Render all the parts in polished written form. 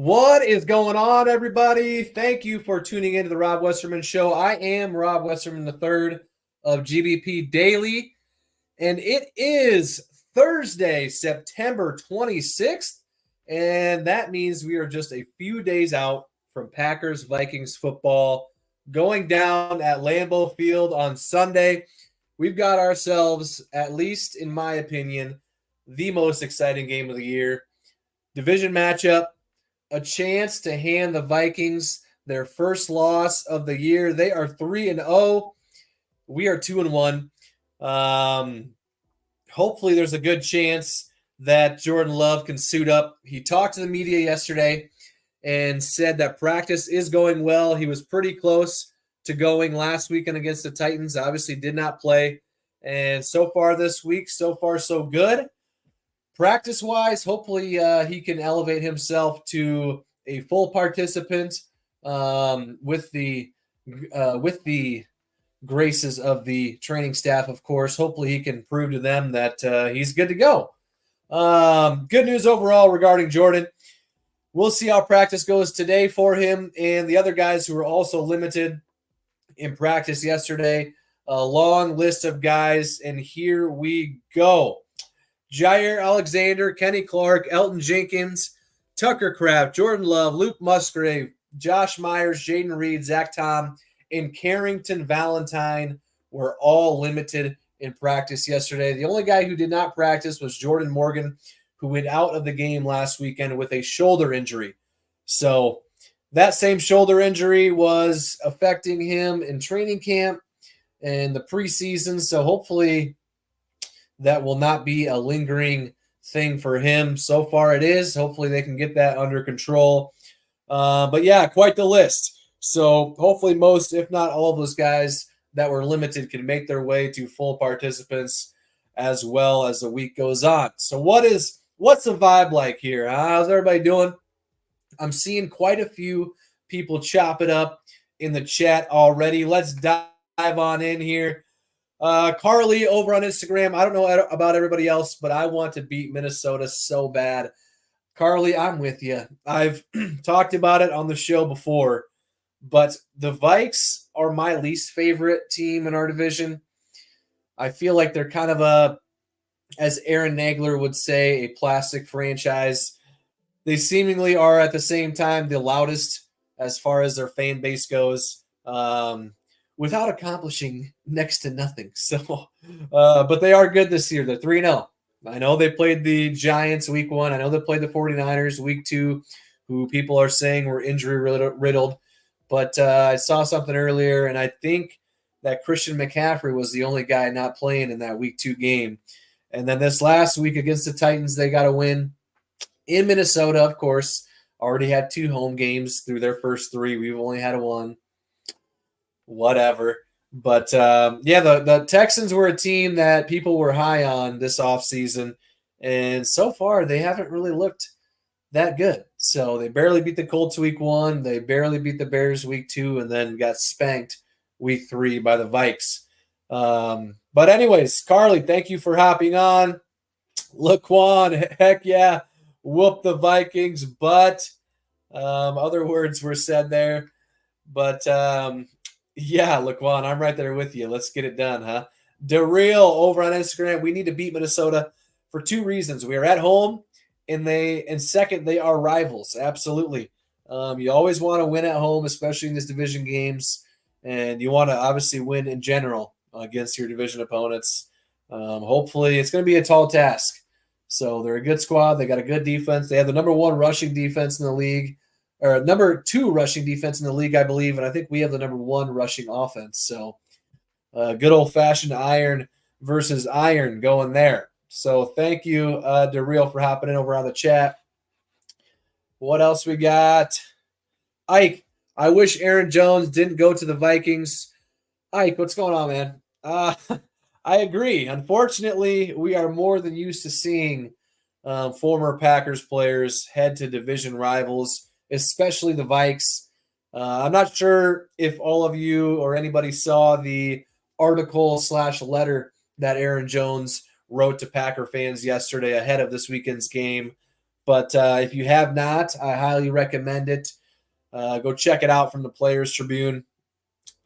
What is going on, everybody? Thank you for tuning into the Rob Westerman Show. I am Rob Westerman III of GBP Daily, and it is Thursday, September 26th, and that means we are just a few days out from Packers-Vikings football going down at Lambeau Field on Sunday. We've got ourselves, at least in my opinion, the most exciting game of the year. Division matchup. A chance to hand the Vikings their first loss of the year. They are 3-0. We are 2-1. Hopefully there's a good chance that Jordan Love can suit up. He talked to the media yesterday and said that practice is going well. He was pretty close to going last weekend against the Titans. Obviously did not play. And so far this week, so far so good. Practice-wise, hopefully he can elevate himself to a full participant with the graces of the training staff, of course. Hopefully he can prove to them that he's good to go. Good news overall regarding Jordan. We'll see how practice goes today for him and the other guys who were also limited in practice yesterday. A long list of guys, and here we go. Jair Alexander, Kenny Clark, Elton Jenkins, Tucker Kraft, Jordan Love, Luke Musgrave, Josh Myers, Jaden Reed, Zach Tom, and Carrington Valentine were all limited in practice yesterday. The only guy who did not practice was Jordan Morgan, who went out of the game last weekend with a shoulder injury. So that same shoulder injury was affecting him in training camp and the preseason. So hopefully that will not be a lingering thing for him. So far it is. Hopefully they can get that under control. But yeah, quite the list. So hopefully most, if not all of those guys that were limited can make their way to full participants as well as the week goes on. So what's the vibe like here? How's everybody doing? I'm seeing quite a few people chop it up in the chat already. Let's dive on in here. Carly over on Instagram. I don't know about everybody else, but I want to beat Minnesota so bad. Carly, I'm with you. I've talked about it on the show before, but the Vikes are my least favorite team in our division. I feel like they're kind of as Aaron Nagler would say, a plastic franchise. They seemingly are at the same time the loudest as far as their fan base goes. Without accomplishing next to nothing. So, but they are good this year. They're 3-0. I know they played the Giants week 1. I know they played the 49ers week 2, who people are saying were injury riddled. But I saw something earlier, and I think that Christian McCaffrey was the only guy not playing in that week 2 game. And then this last week against the Titans, they got a win in Minnesota, of course. Already had 2 home games through their first 3. We've only had 1. Whatever. But the Texans were a team that people were high on this offseason, and so far they haven't really looked that good. So they barely beat the Colts week 1, they barely beat the Bears week 2, and then got spanked week 3 by the Vikes. But anyways, Carly, thank you for hopping on. Laquan, heck yeah, whoop the Vikings, but other words were said there. But yeah, Laquan, I'm right there with you. Let's get it done, huh? DeReal over on Instagram. We need to beat Minnesota for 2 reasons. We are at home, and second, they are rivals. Absolutely. You always want to win at home, especially in these division games, and you want to obviously win in general against your division opponents. Hopefully, it's going to be a tall task. So they're a good squad. They got a good defense. They have the number 1 rushing defense in the league. Or number 2 rushing defense in the league, I believe, and I think we have the number 1 rushing offense. So good old-fashioned iron versus iron going there. So thank you, DeReal, for hopping in over on the chat. What else we got? Ike, I wish Aaron Jones didn't go to the Vikings. Ike, what's going on, man? I agree. Unfortunately, we are more than used to seeing former Packers players head to division rivals, especially the Vikes. I'm not sure if all of you or anybody saw the article/letter that Aaron Jones wrote to Packer fans yesterday ahead of this weekend's game. But if you have not, I highly recommend it. Go check it out from the Players Tribune.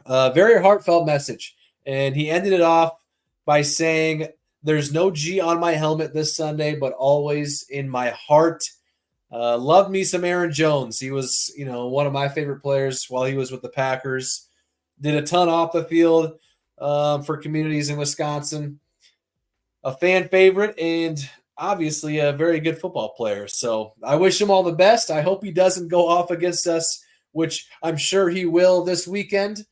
Very heartfelt message. And he ended it off by saying, "There's no G on my helmet this Sunday, but always in my heart." Love me some Aaron Jones. He was, one of my favorite players while he was with the Packers. Did a ton off the field for communities in Wisconsin. A fan favorite and obviously a very good football player. So I wish him all the best. I hope he doesn't go off against us, which I'm sure he will this weekend.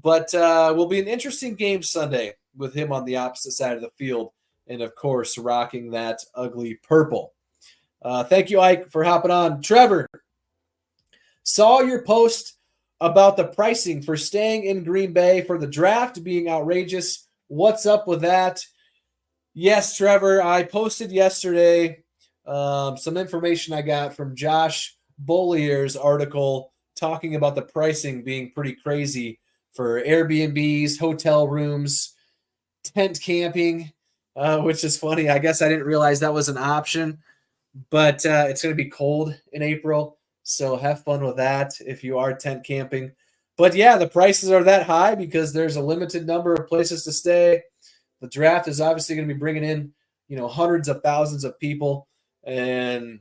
But will be an interesting game Sunday with him on the opposite side of the field and, of course, rocking that ugly purple. Thank you, Ike, for hopping on. Trevor, saw your post about the pricing for staying in Green Bay for the draft being outrageous. What's up with that? Yes, Trevor, I posted yesterday some information I got from Josh Bollier's article talking about the pricing being pretty crazy for Airbnbs, hotel rooms, tent camping, which is funny. I guess I didn't realize that was an option, but it's going to be cold in April, so have fun with that if you are tent camping. But yeah, the prices are that high because there's a limited number of places to stay. The draft is obviously going to be bringing in, hundreds of thousands of people, and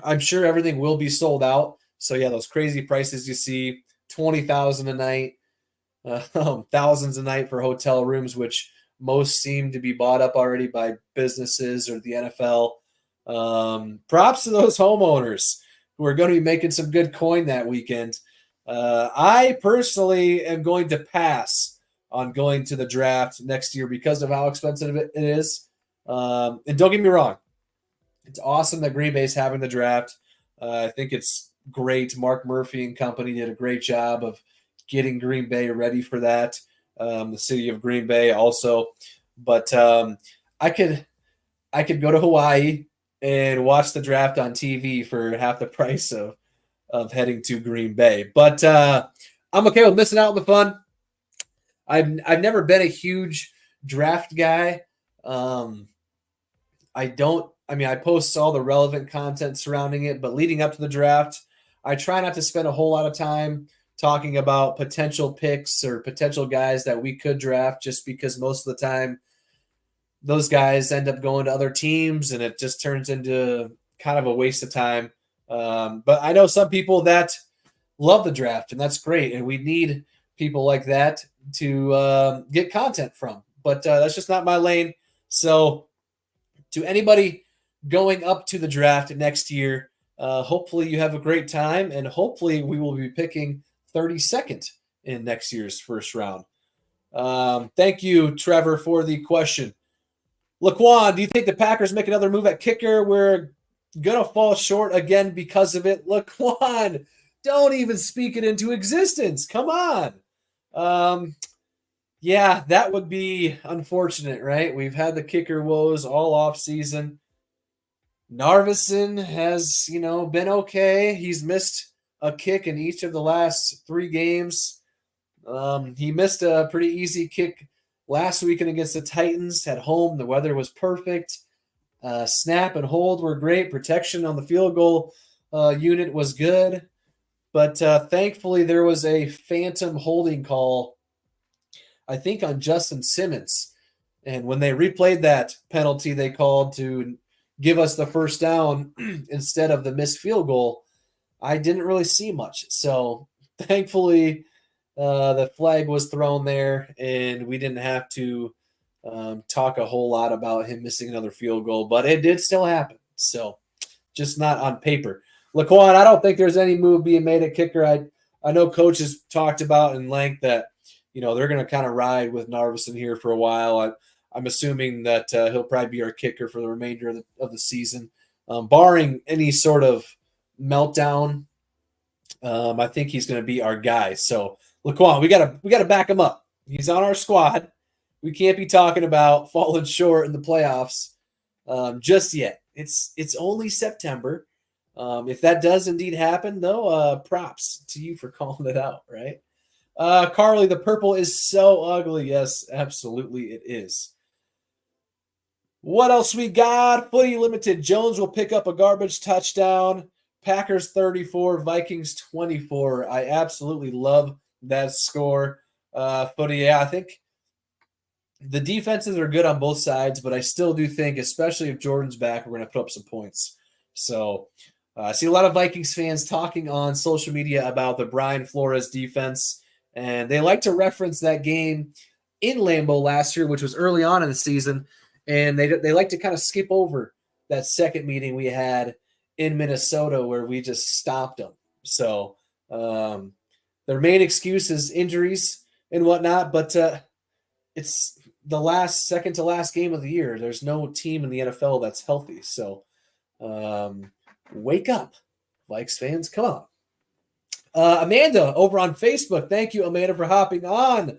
I'm sure everything will be sold out. So yeah, those crazy prices you see, 20,000 a night, thousands a night for hotel rooms, which most seem to be bought up already by businesses or the NFL. Props to those homeowners who are going to be making some good coin that weekend. I personally am going to pass on going to the draft next year because of how expensive it is. And don't get me wrong, it's awesome that Green Bay's having the draft. I think it's great. Mark Murphy and company did a great job of getting Green Bay ready for that. The city of Green Bay also. But I could go to Hawaii and watch the draft on TV for half the price of heading to Green Bay. But I'm okay with missing out on the fun. I've never been a huge draft guy. I post all the relevant content surrounding it, but leading up to the draft, I try not to spend a whole lot of time talking about potential picks or potential guys that we could draft, just because most of the time those guys end up going to other teams and it just turns into kind of a waste of time. But I know some people that love the draft, and that's great. And we need people like that to get content from. But that's just not my lane. So to anybody going up to the draft next year, hopefully you have a great time, and hopefully we will be picking 32nd in next year's first round. Thank you, Trevor, for the question. Laquan, do you think the Packers make another move at kicker? We're going to fall short again because of it. Laquan, don't even speak it into existence. Come on. Yeah, that would be unfortunate, right? We've had the kicker woes all off season. Narvison has, been okay. He's missed a kick in each of the last 3 games. He missed a pretty easy kick last weekend against the Titans at home. The weather was perfect. Snap and hold were great. Protection on the field goal unit was good. But thankfully, there was a phantom holding call, I think, on Justin Simmons. And when they replayed that penalty they called to give us the first down instead of the missed field goal, I didn't really see much. So thankfully, the flag was thrown there, and we didn't have to talk a whole lot about him missing another field goal. But it did still happen. So just not on paper. Laquan, I don't think there's any move being made at kicker. I know coaches talked about in length that, they're going to kind of ride with Narvison here for a while. I'm assuming that he'll probably be our kicker for the remainder of the season, barring any sort of meltdown. I think he's going to be our guy. So Laquan, we gotta back him up. He's on our squad. We can't be talking about falling short in the playoffs just yet. It's only September. If that does indeed happen, though, props to you for calling it out, right? Carly, the purple is so ugly. Yes, absolutely it is. What else we got? Footy Limited. Jones will pick up a garbage touchdown. Packers 34, Vikings 24. I absolutely love that score. Footy, yeah, I think the defenses are good on both sides, but I still do think, especially if Jordan's back, we're going to put up some points. So I see a lot of Vikings fans talking on social media about the Brian Flores defense, and they like to reference that game in Lambeau last year, which was early on in the season, and they like to kind of skip over that second meeting we had in Minnesota where we just stopped them. So their main excuse is injuries and whatnot, but it's the second to last game of the year. There's no team in the NFL that's healthy. So wake up, Vikes fans. Come on. Amanda over on Facebook. Thank you, Amanda, for hopping on.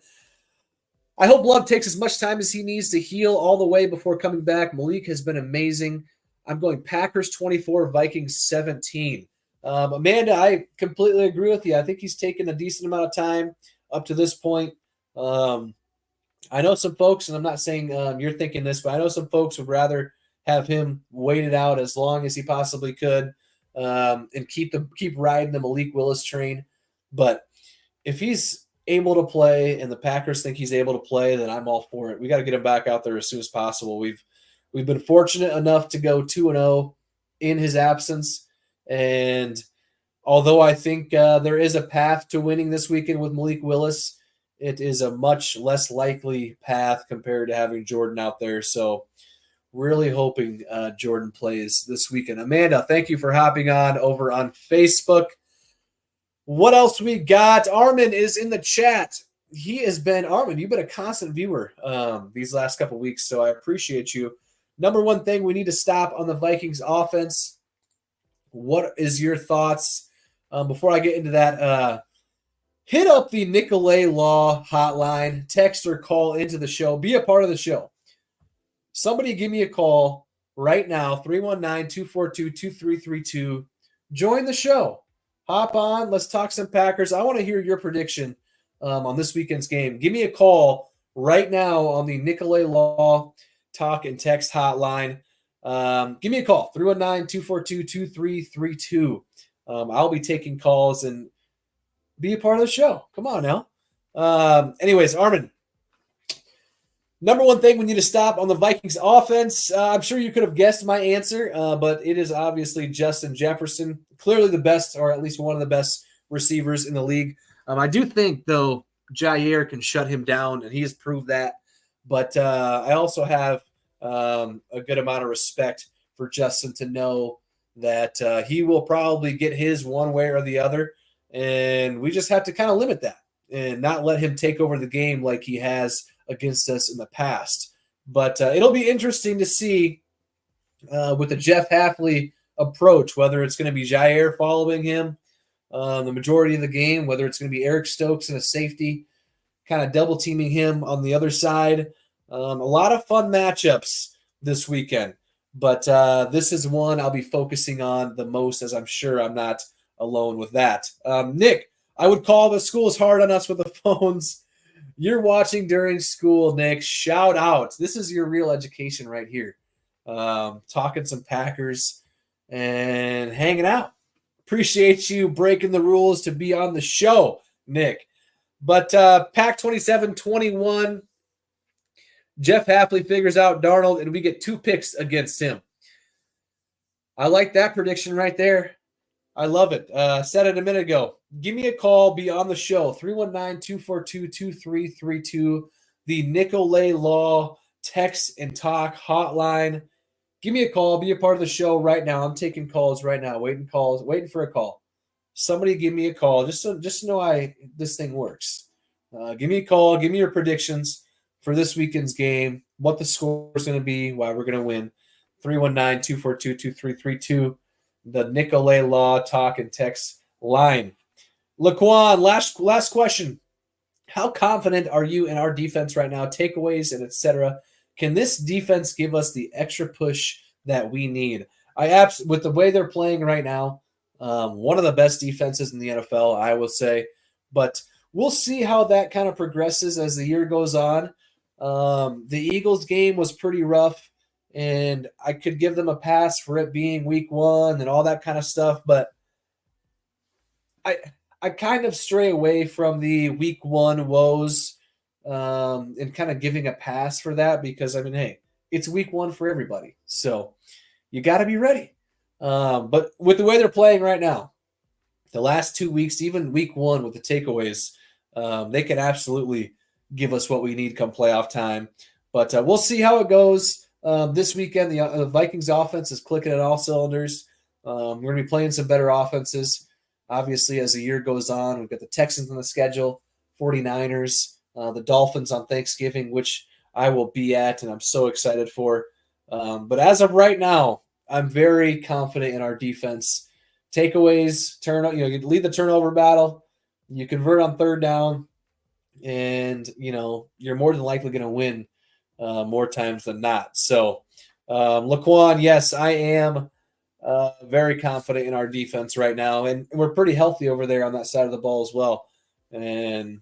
I hope Love takes as much time as he needs to heal all the way before coming back. Malik has been amazing. I'm going Packers 24, Vikings 17. Amanda, I completely agree with you. I think he's taken a decent amount of time up to this point. I know some folks, and I'm not saying you're thinking this, but I know some folks would rather have him waited out as long as he possibly could and keep riding the Malik Willis train. But if he's able to play and the Packers think he's able to play, then I'm all for it. We got to get him back out there as soon as possible. We've been fortunate enough to go 2-0 in his absence, and although I think there is a path to winning this weekend with Malik Willis, it is a much less likely path compared to having Jordan out there. So really hoping Jordan plays this weekend. Amanda, thank you for hopping on over on Facebook. What else we got? Armin is in the chat. Armin, you've been a constant viewer these last couple weeks, so I appreciate you. Number one thing we need to stop on the Vikings offense. What is your thoughts? Before I get into that, hit up the Nicolay Law hotline, text or call into the show. Be a part of the show. Somebody give me a call right now, 319-242-2332. Join the show. Hop on. Let's talk some Packers. I want to hear your prediction on this weekend's game. Give me a call right now on the Nicolay Law talk and text hotline. Give me a call, 319-242-2332. I'll be taking calls and be a part of the show. Come on now. Anyways, Armin, number one thing we need to stop on the Vikings offense. I'm sure you could have guessed my answer, but it is obviously Justin Jefferson, clearly the best, or at least one of the best receivers in the league. I do think, though, Jair can shut him down, and he has proved that. But I also have a good amount of respect for Justin to know that he will probably get his one way or the other. And we just have to kind of limit that and not let him take over the game like he has against us in the past. But it'll be interesting to see with the Jeff Hafley approach, whether it's going to be Jair following him the majority of the game, whether it's going to be Eric Stokes and a safety kind of double teaming him on the other side. A lot of fun matchups this weekend. But this is one I'll be focusing on the most, as I'm sure I'm not alone with that. Nick, I would call the school is hard on us with the phones. You're watching during school, Nick. Shout out. This is your real education right here. Talking some Packers and hanging out. Appreciate you breaking the rules to be on the show, Nick. But Pack 27-21, Jeff Hafley figures out Darnold, and we get 2 picks against him. I like that prediction right there. I love it. Said it a minute ago. Give me a call. Be on the show. 319-242-2332. The Nicolay Law text and talk hotline. Give me a call. Be a part of the show right now. I'm taking calls right now. Waiting for a call. Somebody give me a call just to know this thing works. Give me a call. Give me your predictions for this weekend's game, what the score is going to be, why we're going to win. 319-242-2332. The Nicolay Law talk and text line. Laquan, last question. How confident are you in our defense right now? Takeaways and etc. Can this defense give us the extra push that we need? With the way they're playing right now, one of the best defenses in the NFL, I will say. But we'll see how that kind of progresses as the year goes on. The Eagles game was pretty rough. and I could give them a pass for it being week 1 and all that kind of stuff, but I kind of stray away from the week 1 woes and kind of giving a pass for that because, I mean, hey, it's week 1 for everybody. So you got to be ready. But with the way they're playing right now, the last 2 weeks, even week 1 with the takeaways, they can absolutely give us what we need come playoff time. But we'll see how it goes. This weekend, the Vikings offense is clicking at all cylinders. We're going to be playing some better offenses. Obviously, as the year goes on, we've got the Texans on the schedule, 49ers, the Dolphins on Thanksgiving, which I will be at, and I'm so excited for. But as of right now, I'm very confident in our defense. Takeaways, you lead the turnover battle, you convert on third down, and you're more than likely going to win more times than not. So, Laquan, yes, I am very confident in our defense right now, and we're pretty healthy over there on that side of the ball as well. And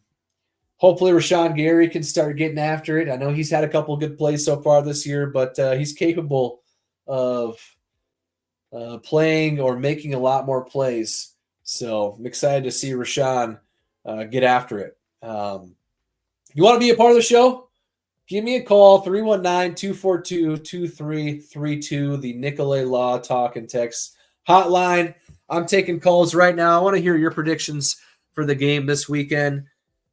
hopefully Rashawn Gary can start getting after it. I know he's had a couple of good plays so far this year, but he's capable of playing or making a lot more plays. So I'm excited to see Rashawn get after it. You want to be a part of the show? Give me a call, 319-242-2332, the Nicolay Law Talk and Text hotline. I'm taking calls right now. I want to hear your predictions for the game this weekend.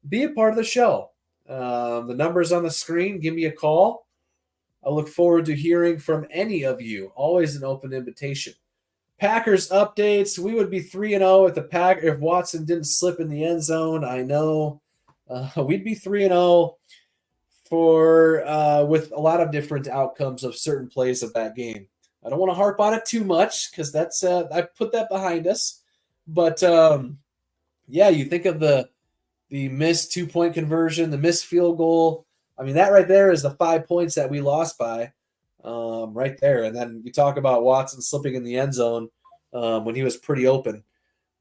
Be a part of the show. The number's on the screen. Give me a call. I look forward to hearing from any of you. Always an open invitation. Packers updates. We would be 3-0 if Watson didn't slip in the end zone. I know. We'd be 3-0 with a lot of different outcomes of certain plays of that game. I don't want to harp on it too much because that's I put that behind us. But yeah, you think of the missed 2-point conversion, the missed field goal. I mean, that right there is the 5 points that we lost by, right there. And then you talk about Watson slipping in the end zone when he was pretty open.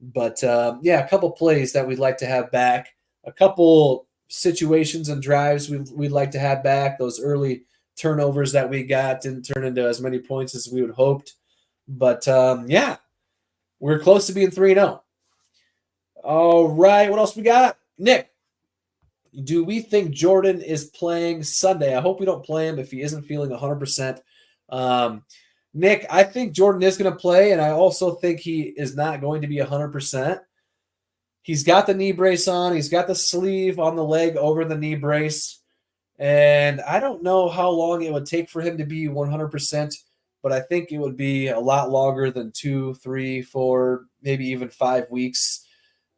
But yeah, a couple plays that we'd like to have back, a couple situations and drives we'd like to have back. Those early turnovers that we got didn't turn into as many points as we would hoped. But yeah, we're close to being 3-0. All right, what else we got? Nick, do we think Jordan is playing Sunday? I hope we don't play him if he isn't feeling 100%. Nick, I think Jordan is going to play, and I also think he is not going to be 100%. He's got the knee brace on. He's got the sleeve on the leg over the knee brace. And I don't know how long it would take for him to be 100%, but I think it would be a lot longer than 2, 3, 4, maybe even 5 weeks.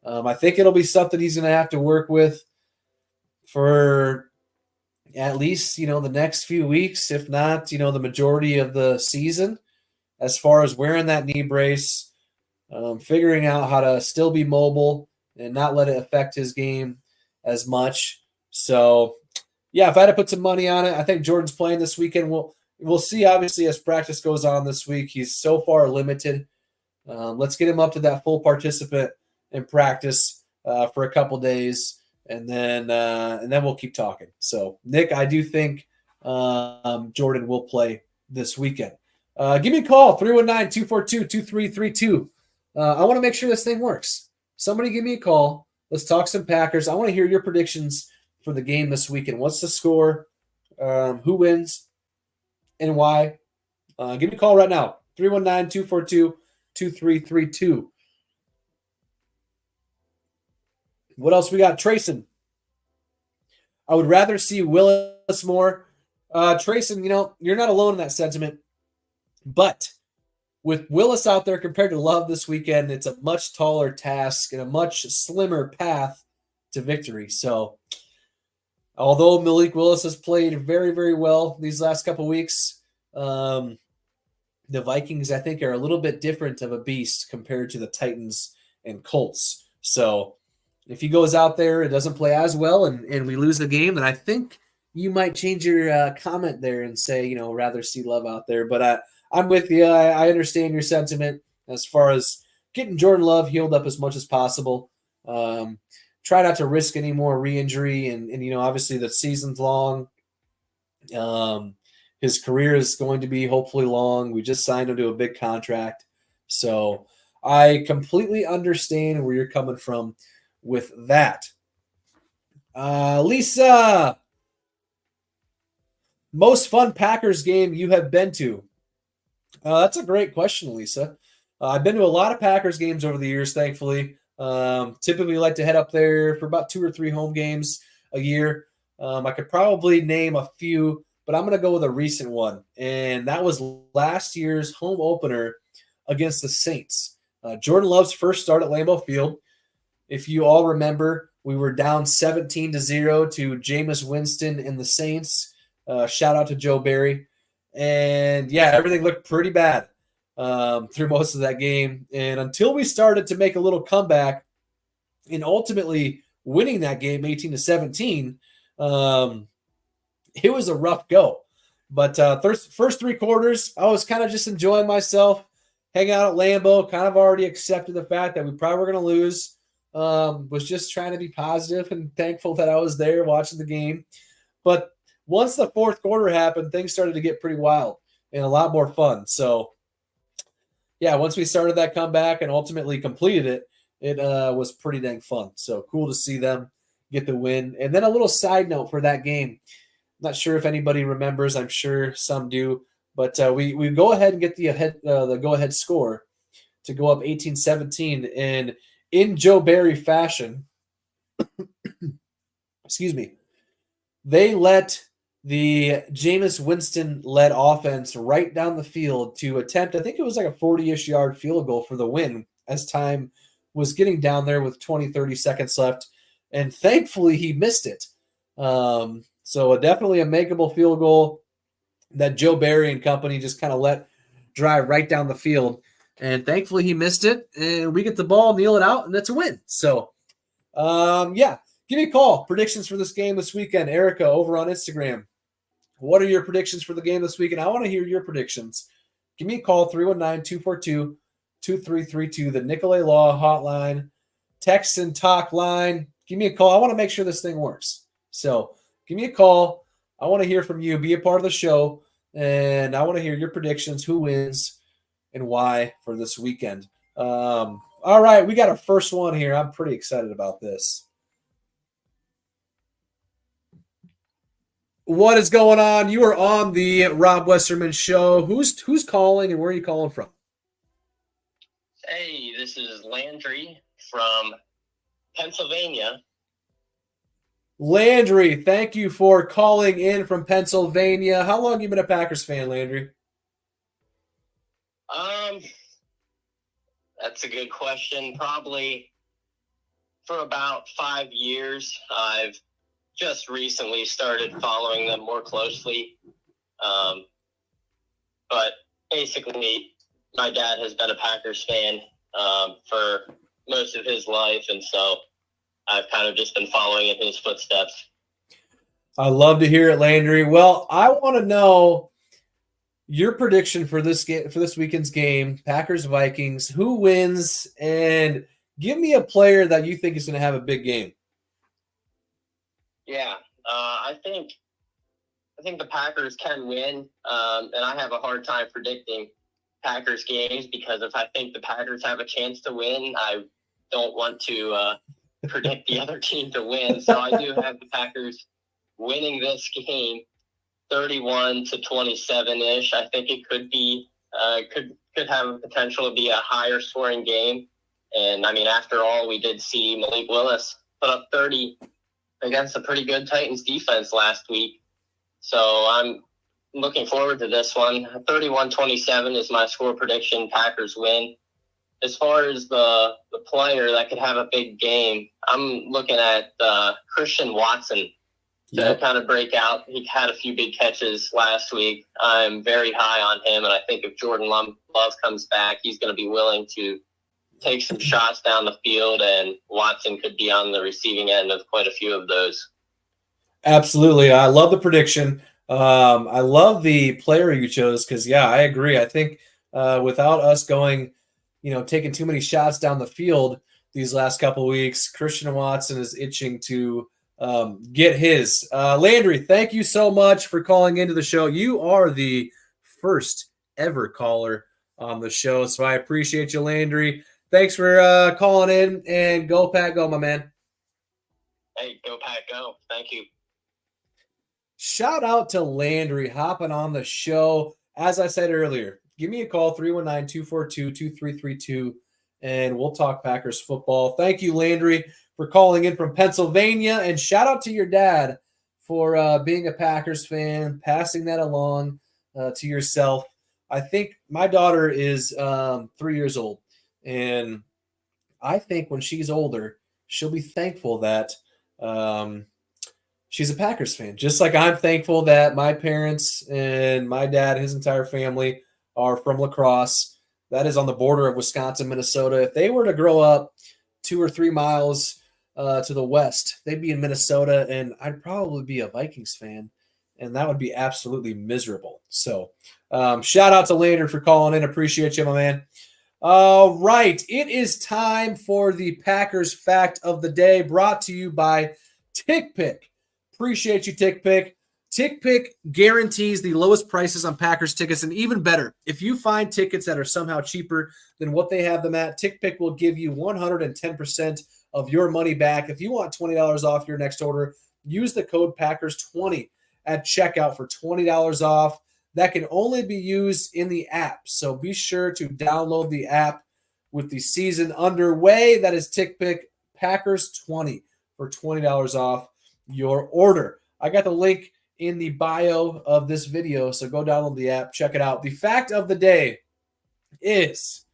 I think it'll be something he's going to have to work with for at least, the next few weeks, if not, the majority of the season, as far as wearing that knee brace, figuring out how to still be mobile and not let it affect his game as much. So, yeah, if I had to put some money on it, I think Jordan's playing this weekend. We'll see, obviously, as practice goes on this week. He's so far limited. Let's get him up to that full participant in practice for a couple days, and then we'll keep talking. So, Nick, I do think Jordan will play this weekend. Give me a call, 319-242-2332. I want to make sure this thing works. Somebody give me a call. Let's talk some Packers. I want to hear your predictions for the game this weekend. What's the score? Who wins? And why? Give me a call right now, 319-242-2332. What else we got? Trayson. I would rather see Willis more. Trayson, you're not alone in that sentiment. But with Willis out there compared to Love this weekend, it's a much taller task and a much slimmer path to victory. So, although Malik Willis has played very, very well these last couple weeks, the Vikings, I think, are a little bit different of a beast compared to the Titans and Colts. So, if he goes out there and doesn't play as well and we lose the game, then I think you might change your comment there and say, rather see Love out there. But I'm with you. I understand your sentiment as far as getting Jordan Love healed up as much as possible. Try not to risk any more re-injury, and obviously the season's long. His career is going to be hopefully long. We just signed him to a big contract. So I completely understand where you're coming from with that. Lisa, most fun Packers game you have been to? That's a great question, Lisa. I've been to a lot of Packers games over the years, thankfully. Typically like to head up there for about 2 or 3 home games a year. I could probably name a few, but I'm going to go with a recent one. And that was last year's home opener against the Saints. Jordan Love's first start at Lambeau Field. If you all remember, we were down 17-0 to Jameis Winston and the Saints. Shout out to Joe Barry. And yeah, everything looked pretty bad through most of that game. And until we started to make a little comeback and ultimately winning that game 18-17, it was a rough go. But first 3 quarters, I was kind of just enjoying myself, hanging out at Lambeau, kind of already accepted the fact that we probably were going to lose. Was just trying to be positive and thankful that I was there watching the game. But once the fourth quarter happened, things started to get pretty wild and a lot more fun. So, yeah, once we started that comeback and ultimately completed it, it was pretty dang fun. So cool to see them get the win. And then a little side note for that game. Not sure if anybody remembers. I'm sure some do. But we go ahead and get the go-ahead score to go up 18-17. And in Joe Barry fashion, excuse me, they let the Jameis Winston-led offense right down the field to attempt, I think it was like a 40-ish yard field goal for the win as time was getting down there with 20, 30 seconds left. And thankfully, he missed it. So definitely a makeable field goal that Joe Barry and company just kind of let drive right down the field. And thankfully, he missed it. And we get the ball, kneel it out, and that's a win. So, yeah. Give me a call. Predictions for this game this weekend. Erica over on Instagram. What are your predictions for the game this weekend? I want to hear your predictions. Give me a call, 319-242-2332, the Nicolay Law hotline, text and talk line. Give me a call. I want to make sure this thing works. So give me a call. I want to hear from you. Be a part of the show. And I want to hear your predictions, who wins and why for this weekend. All right, we got our first one here. I'm pretty excited about this. What is going on? You are on the Rob Westerman Show. Who's calling and where are you calling from? Hey, this is Landry from Pennsylvania. Landry, thank you for calling in from Pennsylvania. How long have you been a Packers fan, Landry? That's a good question. Probably for about 5 years. I've just recently started following them more closely. But basically, my dad has been a Packers fan for most of his life, and so I've kind of just been following in his footsteps. I love to hear it, Landry. Well, I want to know your prediction for this game, for this weekend's game, Packers-Vikings. Who wins? And give me a player that you think is going to have a big game. Yeah, I think the Packers can win, and I have a hard time predicting Packers games because if I think the Packers have a chance to win, I don't want to predict the other team to win. So I do have the Packers winning this game 31-27-ish. I think it could be could have a potential to be a higher scoring game. And I mean, after all, we did see Malik Willis put up 30 against a pretty good Titans defense last week. So I'm looking forward to this one. 31-27 is my score prediction. Packers win. As far as the player that could have a big game, I'm looking at Christian Watson to kind of break out. He had a few big catches last week. I'm very high on him, and I think if Jordan Love comes back, he's going to be willing to take some shots down the field, and Watson could be on the receiving end of quite a few of those. Absolutely. I love the prediction. I love the player you chose because, yeah, I agree. I think without us going, taking too many shots down the field these last couple of weeks, Christian Watson is itching to get his. Landry, thank you so much for calling into the show. You are the first ever caller on the show, so I appreciate you, Landry. Thanks for calling in, and go Pack, go, my man. Hey, go Pack, go. Thank you. Shout out to Landry hopping on the show. As I said earlier, give me a call, 319-242-2332, and we'll talk Packers football. Thank you, Landry, for calling in from Pennsylvania, and shout out to your dad for being a Packers fan, passing that along to yourself. I think my daughter is 3 years old, and I think when she's older, she'll be thankful that she's a Packers fan. Just like I'm thankful that my parents and my dad, his entire family, are from La Crosse. That is on the border of Wisconsin, Minnesota. If they were to grow up 2 or 3 miles to the west, they'd be in Minnesota, and I'd probably be a Vikings fan, and that would be absolutely miserable. So shout out to Landry for calling in. Appreciate you, my man. All right, it is time for the Packers fact of the day, brought to you by TickPick. Appreciate you, TickPick. TickPick guarantees the lowest prices on Packers tickets, and even better, if you find tickets that are somehow cheaper than what they have them at, TickPick will give you 110% of your money back. If you want $20 off your next order, use the code Packers20 at checkout for $20 off. That can only be used in the app, so be sure to download the app with the season underway. That is TickPick Packers20 for $20 off your order. I got the link in the bio of this video, so go download the app, check it out. The fact of the day is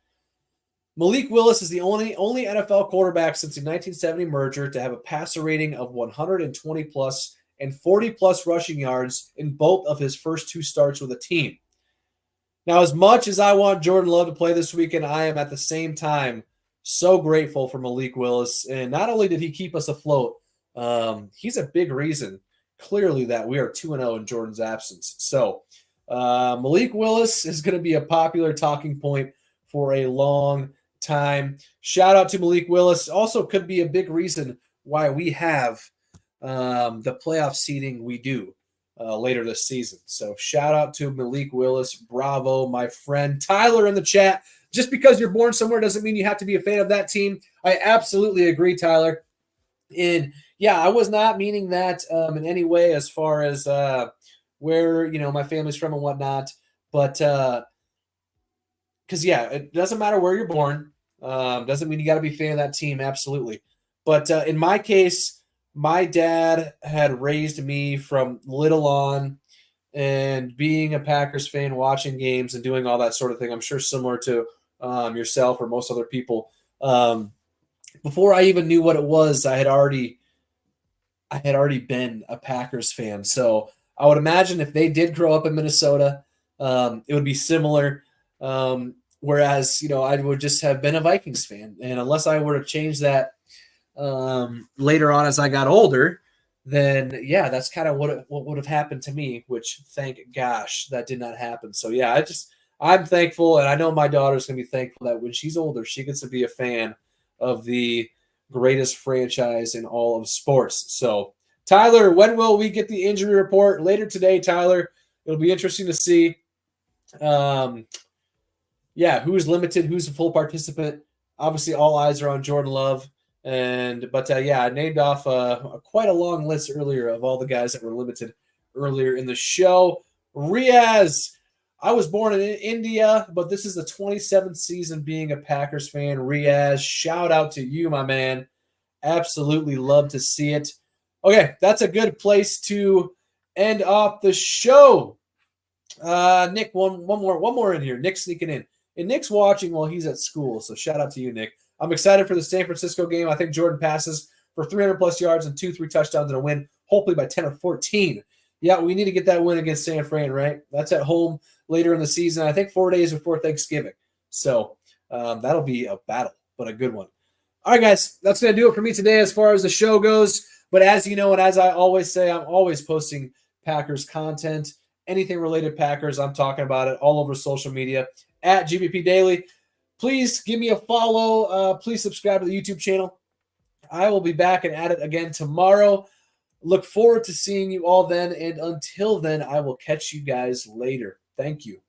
Malik Willis is the only NFL quarterback since the 1970 merger to have a passer rating of 120 plus and 40 plus rushing yards in both of his first 2 starts with a team. Now, as much as I want Jordan Love to play this weekend, I am at the same time so grateful for Malik Willis. And not only did he keep us afloat, he's a big reason, clearly, that we are 2-0 in Jordan's absence. So Malik Willis is going to be a popular talking point for a long time. Shout out to Malik Willis. Also could be a big reason why we have the playoff seeding we do later this season. So shout out to Malik Willis. Bravo, my friend. Tyler in the chat. Just because you're born somewhere doesn't mean you have to be a fan of that team. I absolutely agree, Tyler. And yeah, I was not meaning that in any way as far as where, my family's from and whatnot. But because, yeah, it doesn't matter where you're born. Doesn't mean you got to be a fan of that team. Absolutely. But in my case, my dad had raised me from little on, and being a Packers fan, watching games and doing all that sort of thing. I'm sure similar to yourself or most other people. Before I even knew what it was, I had already been a Packers fan. So I would imagine if they did grow up in Minnesota, it would be similar. Whereas, I would just have been a Vikings fan. And unless I were to change that later on as I got older, then yeah, that's kind of what would have happened to me, which thank gosh that did not happen. So yeah, I'm thankful, and I know my daughter's going to be thankful that when she's older, she gets to be a fan of the greatest franchise in all of sports. So Tyler, when will we get the injury report? Later today, Tyler. It'll be interesting to see who's limited, who's a full participant. Obviously, all eyes are on Jordan Love. But I named off quite a long list earlier of all the guys that were limited earlier in the show. Riaz, I was born in India, but this is the 27th season being a Packers fan. Riaz, shout out to you, my man. Absolutely love to see it. Okay, that's a good place to end off the show. Nick, one more in here. Nick sneaking in. And Nick's watching while he's at school, so shout out to you, Nick. I'm excited for the San Francisco game. I think Jordan passes for 300-plus yards and 2-3 touchdowns and a win, hopefully by 10 or 14. Yeah, we need to get that win against San Fran, right? That's at home later in the season, I think 4 days before Thanksgiving. So that'll be a battle, but a good one. All right, guys, that's going to do it for me today as far as the show goes. But as you know, and as I always say, I'm always posting Packers content. Anything related Packers, I'm talking about it all over social media at GBP Daily. Please give me a follow. Please subscribe to the YouTube channel. I will be back and at it again tomorrow. Look forward to seeing you all then. And until then, I will catch you guys later. Thank you.